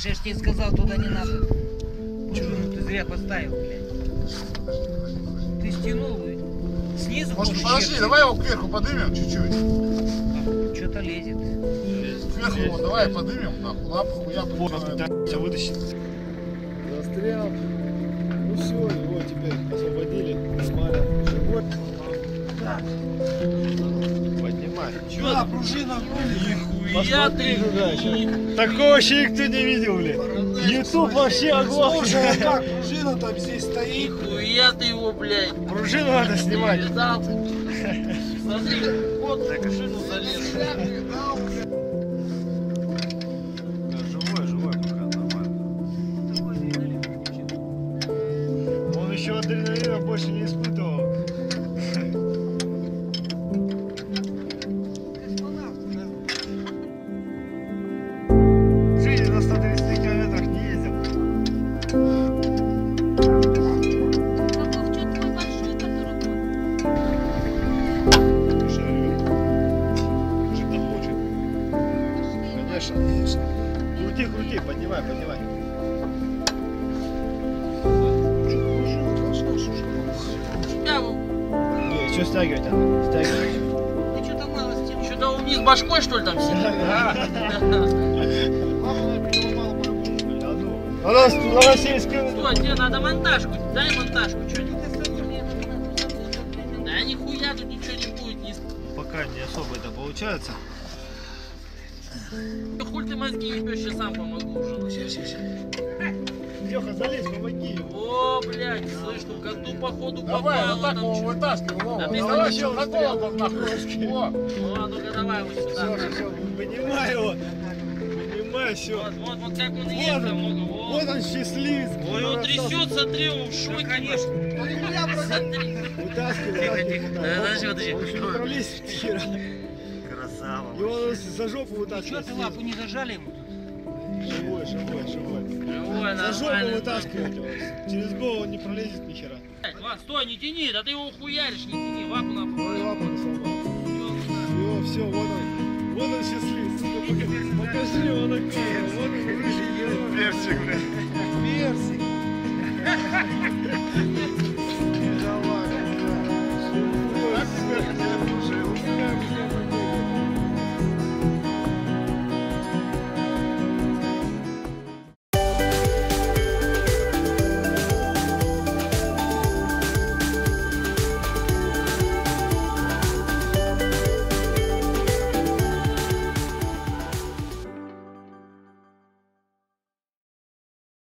Я же тебе сказал, туда не надо. Пружину ты зря поставил, блядь. Ты стянул, снизу. Может, подожди, давай его кверху поднимем чуть-чуть. Что-то лезет. Кверху его давай поднимем, нахуй, лапу хуя. Все вытащит. Застрял. Ну все, его теперь освободили. Нормально. Живот. Поднимай. Че? Да, пружина в Посмотри туда еще. Такого вообще никто не видел, блядь. Ютуб вообще огонь. Слушай, а как пружина там здесь стоит? Нихуя ты его, блядь. Пружину надо снимать. Смотри, вот за пружину залез. Живой пока нормально. Он еще адреналина больше не испытывал. В жизни на 130 километрах не ездил. Конечно. Крути, поднимай. Не, еще стягивать надо. Ты что-то мало стянул. Что-то вниз башкой, что ли, там сидит? Она сесть скрыла. Стой, тебе надо монтажку. Дай монтажку, что-нибудь. Да нихуя тут ничего не будет. Пока не особо это получается. Хуй ты мозги ебешь, я сам помогу уже. Сейчас. Леха, залезь, помоги. О, блядь, слышь, ну коту походу Давай, попало вот так там его чё. вытаскивай, Вова. Да ты Давай давай еще на голову нахуй. О, О, ну-ка давай вот сюда. Все, поднимай его. Поднимай, все. Вот как он ест много. Вот он счастливец. Ой, он трясет, смотри, он в шоке. Конечно. Смотри. Вытаскивай. Подожди. Он еще не пролезет ни хера. Красава. Его надо за жопу Что вытаскивать. ты лапу не зажали ему? Живой. Живой, За жопу нормально. вытаскивать его. Через голову он не пролезет ни хера. Ва, стой, не тяни, да ты его ухуяришь, не тяни, лапу на Ой, лапу не сломал. Все, вот он. Вот он счастливец. Покажи его на камеру. Вот он. Перчик, блядь.